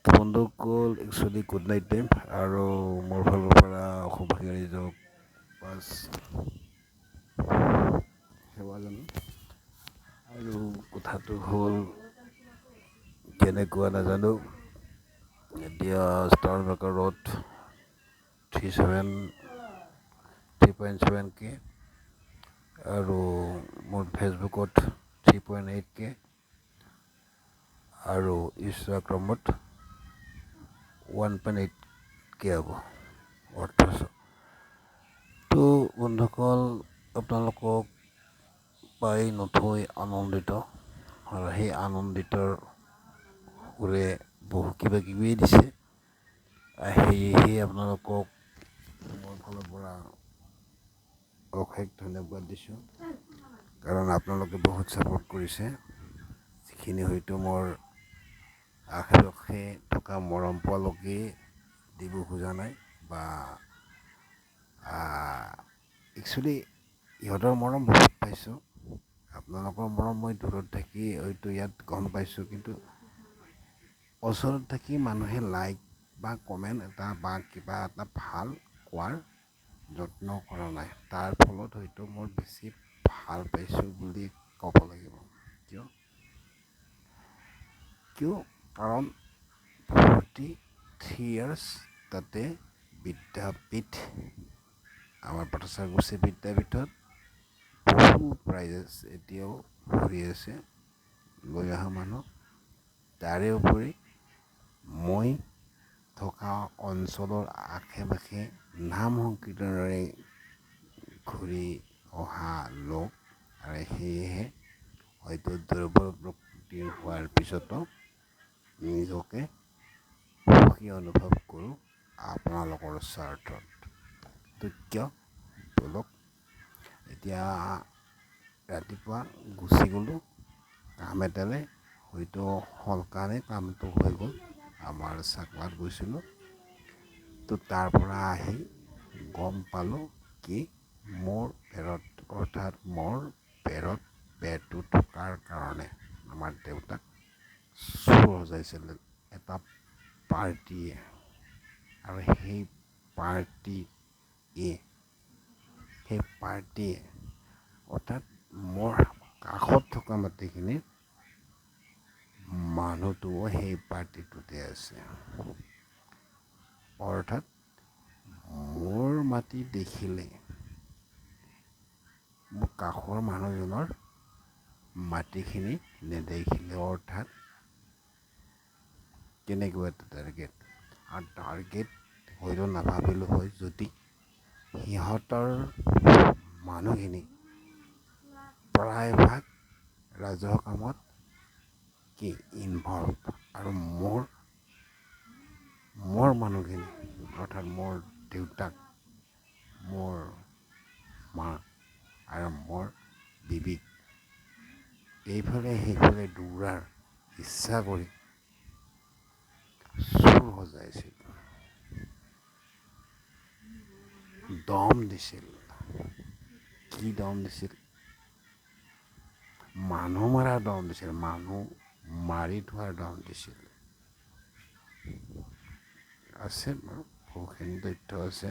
বন্ধুসকল actually good night time আৰু মোৰ ফালৰ পৰা অসমবাসী ৰাইজক পাঁচ সেৱা জনাম। আৰু কথাটো হ'ল কেনেকুৱা নাজানো, এতিয়া ষ্টাৰ মেকাৰ ৰোড 3.7K আৰু মোৰ ফেচবুকত 3.8K আৰু ইনষ্টাগ্ৰামত 1.8K হ'ব অৰ্থ। তো বন্ধুসকল, আপোনালোকক পাই নথৈ আনন্দিত, আৰু সেই আনন্দিতৰ সুৰে বহু কিবা কিবিয়ে দিছে। সেয়েহে আপোনালোকক মোৰ ফালৰ পৰা অশেষ ধন্যবাদ দিছোঁ, কাৰণ আপোনালোকে বহুত ছাপোৰ্ট কৰিছে, যিখিনি হয়তো মোৰ আশে পাশে থকা মৰম পোৱালোকে দিব খোজা নাই, বা একচুৱেলি ইহঁতৰ মৰম বহুত পাইছোঁ। আপোনালোকৰ মৰম মই দূৰত থাকি হয়তো ইয়াত গম পাইছোঁ, কিন্তু ওচৰত থাকি মানুহে লাইক বা কমেণ্ট এটা বা কিবা এটা ভাল কোৱাৰ যত্ন কৰা নাই। তাৰ ফলত হয়তো মই বেছি ভাল পাইছোঁ বুলি ক'ব লাগিব। কিয় কাৰণ 43 years তাতে বিদ্যাপীঠ, আমাৰ পটাচাৰকুছি বিদ্যাপীঠত বহু প্ৰাইজেছ এতিয়াও ভৰি আছে লৈ অহা মানুহ। তাৰে উপৰি মই থকা অঞ্চলৰ আশে পাশে নাম সংকীৰ্তনেৰে ঘূৰি অহা লোক, আৰু সেয়েহে হয়তো দুৰ্বল প্ৰকৃতিৰ হোৱাৰ পিছতো নিজকে সুখী অনুভৱ কৰোঁ আপোনালোকৰ স্বাৰ্থত। তো কিয় বলক, এতিয়া ৰাতিপুৱা গুচি গ'লোঁ কাম এটালে, হয়তো সোনকালে কামটো হৈ গ'ল। আমাৰ চাকমাত গৈছিলোঁ, তো তাৰ পৰা আহি গম পালোঁ কি মোৰ পেটটো থকাৰ কাৰণে আমাৰ দেউতাক চুৰ সজাইছিল এটা পাৰ্টীয়ে, আৰু সেই পাৰ্টীয়ে অৰ্থাৎ মোৰ কাষত থকা মাটিখিনি মানুহটোও সেই পাৰ্টিটোতে আছে। অৰ্থাৎ মোৰ মাটি দেখিলে মোৰ কাষৰ মানুহজনৰ মাটিখিনি নেদেখিলে, অৰ্থাৎ কেনেকুৱা এটা টাৰ্গেট। আৰু টাৰ্গেট হয়তো নাভাবিলোঁ হয় যদি সিহঁতৰ মানুহখিনি প্ৰায়ভাগ ৰাজহুৱা কামত ইনভলভ, আৰু মোৰ মানুহখিনি অৰ্থাৎ মোৰ দেউতাক, মোৰ মা আৰু মোৰ বিবিক এইফালে সেইফালে দৌৰাৰ ইচ্ছা কৰি চুৰ সজাইছিল, দম দিছিল। কি দম দিছিল? মানুহ মৰাৰ দম দিছিল, মানুহ মাৰি থোৱাৰ দম দিছিল। আছে বাৰু বহুখিনি তথ্য আছে,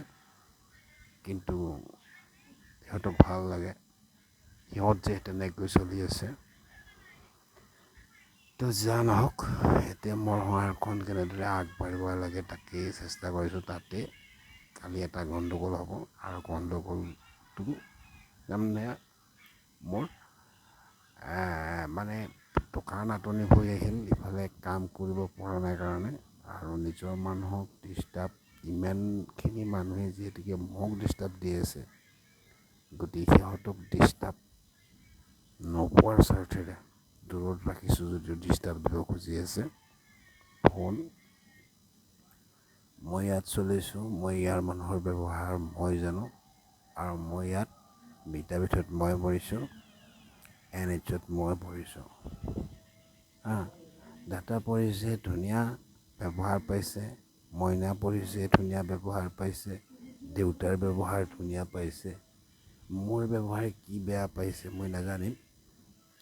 কিন্তু সিহঁতক ভাল লাগে, সিহঁত যে তেনেকৈ চলি আছে। তো যা নহওক, এতিয়া মোৰ সংসাৰখন কেনেদৰে আগবাঢ়িব লাগে তাকেই চেষ্টা কৰিছোঁ। তাতে কালি এটা গণ্ডগোল হ'ব, আৰু গণ্ডগোলটো তাৰমানে মোৰ মানে টকা নাটনি হৈ আহিল, ইফালে কাম কৰিব পৰা নাই কাৰণে, আৰু নিজৰ মানুহক ডিষ্টাৰ্ব, ইমানখিনি মানুহে যিহেতুকে মোক ডিষ্টাৰ্ব দি আছে, গতিকে সিহঁতক ডিষ্টাৰ্ব নোপোৱাৰ স্বাৰ্থেৰে দূৰত ৰাখিছোঁ, যদিও ডিষ্টাৰ্ব দিব খুজি আছে। ফোন মই ইয়াত চলিছোঁ, মই ইয়াৰ মানুহৰ ব্যৱহাৰ মই জানো, আৰু মই ইয়াত বিদ্যাপীঠত মই পঢ়িছোঁ, NHত মই পঢ়িছোঁ। দাতা পঢ়িছে, ধুনীয়া ব্যৱহাৰ পাইছে, মইনা পঢ়িছে, ধুনীয়া ব্যৱহাৰ পাইছে, দেউতাৰ ব্যৱহাৰ ধুনীয়া পাইছে। মোৰ ব্যৱহাৰ কি বেয়া পাইছে মই নাজানিম,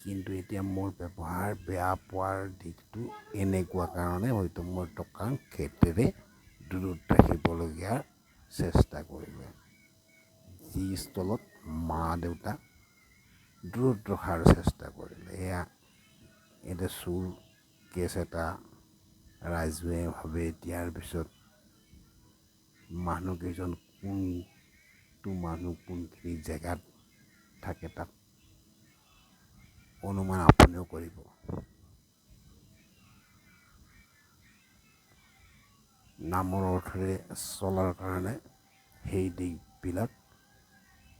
কিন্তু এতিয়া মোৰ ব্যৱহাৰ বেয়া পোৱাৰ দিশটো এনেকুৱা কাৰণে হয়তো মই টকাৰ ক্ষেত্ৰতে দূৰত ৰাখিবলগীয়া চেষ্টা কৰিলোঁ। যি স্থলত মা দেউতা দূৰত ৰখাৰ চেষ্টা কৰিলে, এয়া এতিয়া চোৰ কেছ এটা ৰাজহুৱাভাৱে দিয়াৰ পিছত মানুহকেইজন কোনটো মানুহ কোনখিনি জেগাত থাকে তাক অনুমান আপুনিও কৰিব। নামৰ অৰ্থৰে চলাৰ কাৰণে সেই দিশবিলাক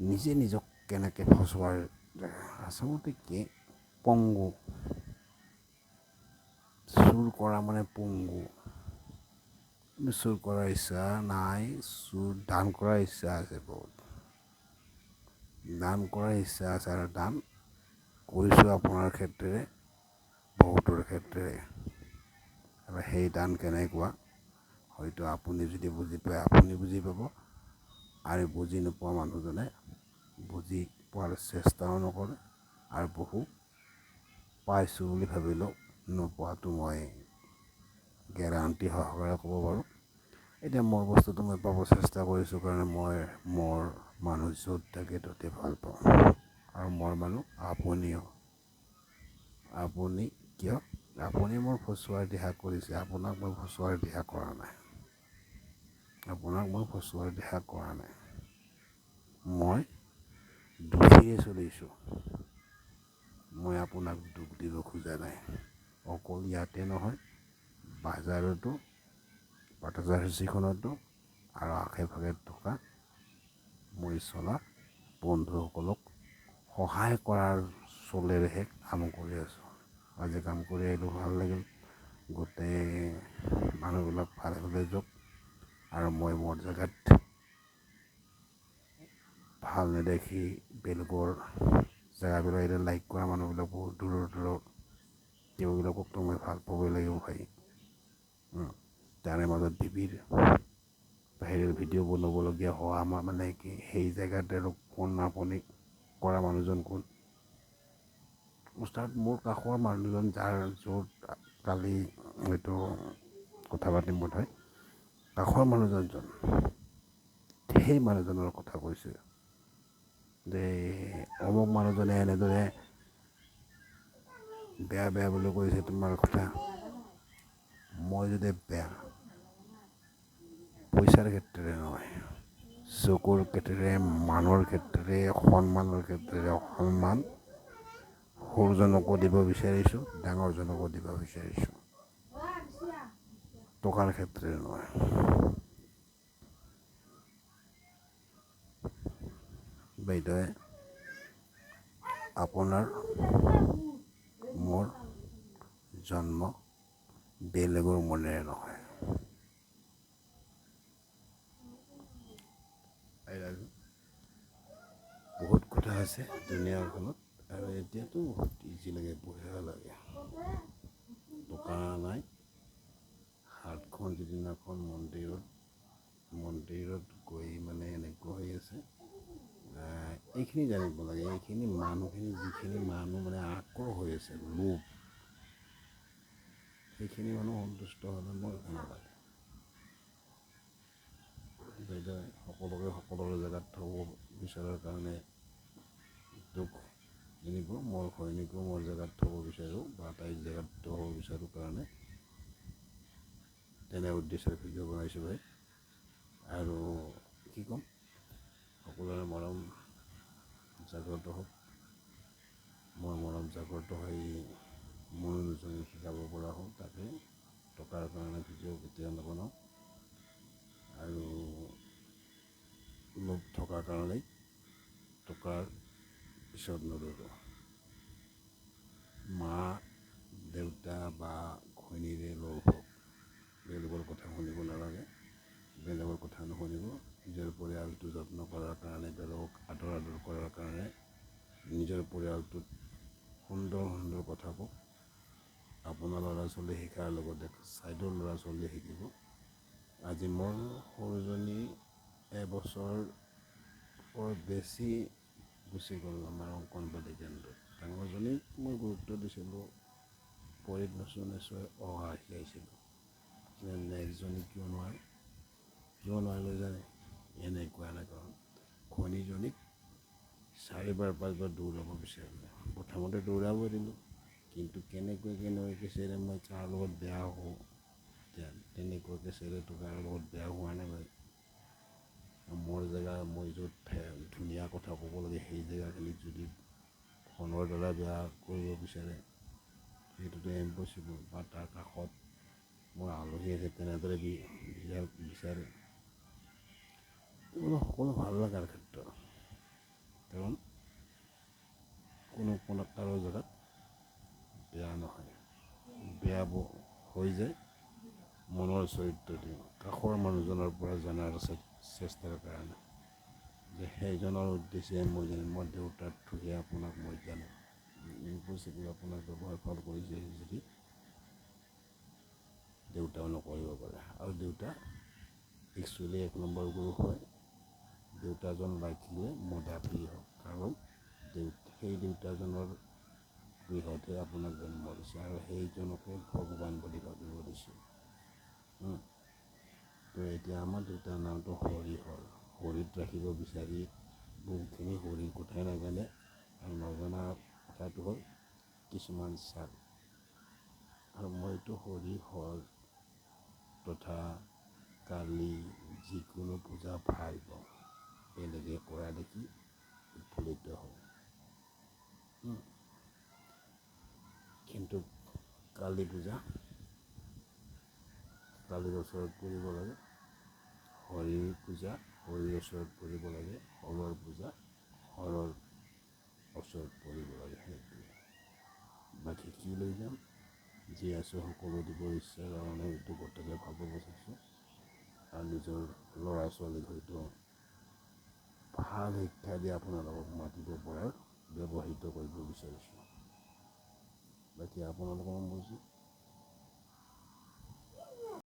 নিজে নিজক কেনেকৈ ফচোৱাৰ আচলতে কি পংগু। চুৰ কৰা মানে পংগু। চুৰ কৰাৰ ইচ্ছা নাই, চুৰ দান কৰাৰ ইচ্ছা আছে বহুত। দান কৰাৰ ইচ্ছা আছে আৰু দান কৰিছোঁ আপোনাৰ ক্ষেত্ৰৰে বহুতৰ ক্ষেত্ৰৰে। আৰু সেই দান কেনেকুৱা হয়তো আপুনি যদি বুজি পায় আপুনি বুজি পাব, আৰু বুজি নোপোৱা মানুহজনে বুজি পোৱাৰ চেষ্টাও নকৰে, আৰু বহু পাইছোঁ বুলি ভাবিলেও নোপোৱাটো মই গেৰাণ্টি সহকাৰে ক'ব পাৰোঁ। এতিয়া মোৰ বস্তুটো মই পাব চেষ্টা কৰিছোঁ কাৰণে মই মোৰ মানুহ য'ত থাকে ত'তে ভাল পাওঁ, আৰু মোৰ মানুহ আপুনিও। আপুনি কিয় আপুনি মোৰ ফচুৱাৰ দিহা কৰিছে, আপোনাক মই ফচুৱাৰ দিহা কৰা নাই। আপোনাক মই ফচুৱাৰ দিহা কৰা নাই। মই দুখীয়ে চলিছোঁ, মই আপোনাক দুখ দিব খোজা নাই। অকল ইয়াতে নহয়, বাজাৰতো বাটাজাৰচিখনতো আৰু আশে পাশে থকা মই চলা বন্ধুসকলক সহায় কৰাৰ চলেৰেহে কাম কৰি আছোঁ। আজি কাম কৰি আহিলোঁ, ভাল লাগিল। গোটেই মানুহবিলাক ভালে ভালে যাওক, আৰু মই মোৰ জেগাত ভাল নেদেখি বেলেগৰ জেগাবিলাক এতিয়া লাইক কৰা মানুহবিলাক বহুত দূৰৰ দূৰৰ, তেওঁবিলাককতো মই ভাল পাবই লাগিব ভাই। তাৰে মাজত বিবিৰ বাহিৰৰ ভিডিঅ' বনাবলগীয়া হোৱা আমাৰ মানে কি সেই জেগাতে আৰু ফোন আপুনি কৰা মানুহজন কোন? উস্তাদ মোৰ কাষৰ মানুহজন যাৰ য'ত কালি হয়তো কথা পাতিম বোধহয়, কাষৰ মানুহজন সেই মানুহজনৰ কথা কৈছোঁ যে অমুক মানুহজনে এনেদৰে বেয়া বেয়া বুলি কৈছে তোমাৰ কথা। মই যদি বেয়া পইচাৰ ক্ষেত্ৰতে নহয়, চকুৰ ক্ষেত্ৰতে, মানুহৰ ক্ষেত্ৰতে, সন্মানৰ ক্ষেত্ৰতে, সন্মান সৰুজনকো দিব বিচাৰিছোঁ, ডাঙৰজনকো দিব বিচাৰিছোঁ, টকাৰ ক্ষেত্ৰতে নহয়। বাইদেৱে আপোনাৰ মোৰ জন্ম বেলেগৰ মনেৰে নহয়। বহুত কথা আছে দুনীয়াখনত, আৰু এতিয়াতো বহুত ইজি লাগে, বঢ়িয়া লাগে। টকা নাই, হাতখন যিদিনাখন মন্দিৰত গৈ মানে এনেকুৱা হৈ আছে, এইখিনি জানিব লাগে, এইখিনি মানুহখিনি যিখিনি মানুহ মানে আগ্ৰহ হৈ আছে, লোভ, সেইখিনি মানুহ সন্তুষ্ট হ'লে মোৰ একো নালাগে। বাইদেৱে সকলোকে সকলোৰে জেগাত থ'ব বিচৰাৰ কাৰণে দুখ জানিব, মোৰ ঘৈণীকো মোৰ জেগাত থ'ব বিচাৰোঁ বা তাইৰ জেগাত থ'ব বিচাৰোঁ কাৰণে তেনে উদ্দেশ্যৰ ভিডিঅ' বনাইছোঁ ভাই। আৰু কি ক'ম, সকলোৰে মৰম জাগ্ৰত হওক, মোৰ মৰম জাগ্ৰত হৈ ময়ো নিজকে শিকাব পৰা হওঁ, তাকে টকাৰ কাৰণে ভিডিঅ' কেতিয়াও নবনাওঁ, আৰু লোভ থকাৰ কাৰণেই টকাৰ পিছত নদৌৰোঁ। মা দেউতা বা ঘৈণীৰে লোভ হওক, বেলেগৰ কথা শুনিব নালাগে, বেলেগৰ কথা নুশুনিব, নিজৰ পৰিয়ালটো যত্ন কৰাৰ কাৰণে, বেলেগক আদৰ কৰাৰ কাৰণে নিজৰ পৰিয়ালটোত সুন্দৰ সুন্দৰ কথা কওক। আপোনাৰ ল'ৰা ছোৱালী শিকাৰ লগতে ছাইডৰ ল'ৰা ছোৱালীয়ে শিকিব। আজি মোৰ সৰুজনী এবছৰৰ বেছি গুচি গ'ল আমাৰ অংগনবাড়ী কেন্দ্ৰত। ডাঙৰজনীক মই গুৰুত্ব দিছিলোঁ, পৰীত নচোৱাই অহা শিকাইছিলোঁ, কিন্তু নেক্সটজনী কিয় নোৱাৰিলোঁ জানে? এনেকুৱা খনিজনীক 4বাৰ 5বাৰ দৌৰাব বিচাৰিলে। প্ৰথমতে দৌৰাব দিলোঁ, কিন্তু কেনেকৈ চেৰে মই কাৰ লগত বেয়া হওঁ, তেনেকুৱাকৈ চেৰেটো কাৰো লগত বেয়া হোৱা নাই। মোৰ জেগা মই য'ত ধুনীয়া কথা ক'ব লাগে সেই জেগাখিনিত যদি ফোনৰ দ্বাৰা বেয়া কৰিব বিচাৰে, সেইটোতো ইম্পচিবল। বা তাৰ কাষত মোৰ আলহী আছে তেনেদৰে বিচাৰে, এইবোৰ সকলো ভাল লগাৰ ক্ষেত্ৰত। কাৰণ কোনো কাৰো জেগাত বেয়া নহয়, বেয়া হৈ যায় মনৰ চৰিত্ৰ দি, কাষৰ মানুহজনৰ পৰা জনাৰ চেষ্টাৰ কাৰণে, যে সেইজনৰ উদ্দেশ্যে মই জানো, মোৰ দেউতাৰ থুকে আপোনাক মই জানো, ইম্পচিবল আপোনাক ব্যৱহাৰ ভাল কৰিছে যদি দেউতাও নকৰিব পাৰে। আৰু দেউতা একচুৱেলি 1 নম্বৰ গুৰু হয়। দেউতাজন লাগিলে মদাপী হওক, কাৰণ সেই দেউতাজনৰ গৃহতহে আপোনাক জন্ম দিছে, আৰু সেইজনকে ভগৱান বুলি ভাবিব দিছে। তো এতিয়া আমাৰ দেউতাৰ নামটো হৰি হ'ল। হৰিত ৰাখিব বিচাৰি বহুতখিনি হৰিৰ কথাই নাজানে, আৰু নজনা কথাটো হ'ল কিছুমান চাল। আৰু মইতো হৰি হৰ তথা কালি যিকোনো পূজা ভাল পাওঁ, বেলেগে কৰা দেখি উৎফুল্লিত হওঁ। কিন্তু কালী পূজা কালীৰ ওচৰত কৰিব লাগে, হৰিৰ পূজা হৰিৰ ওচৰত কৰিব লাগে, হৰৰ পূজা হৰৰ ওচৰত কৰিব লাগে। সেইটোৱে, বাকী কি লৈ যাম, যি আছোঁ সকলো দিব ইচ্ছাৰ কাৰণে এইটো গোটেই ভাবিব চাইছোঁ, আৰু নিজৰ ল'ৰা ছোৱালীক হয়তো ভাল শিক্ষা দি আপোনালোকক মাতিব পৰাৰ ব্যৱহৃত কৰিব বিচাৰিছোঁ। বাকী আপোনালোকৰ মৰ্জি।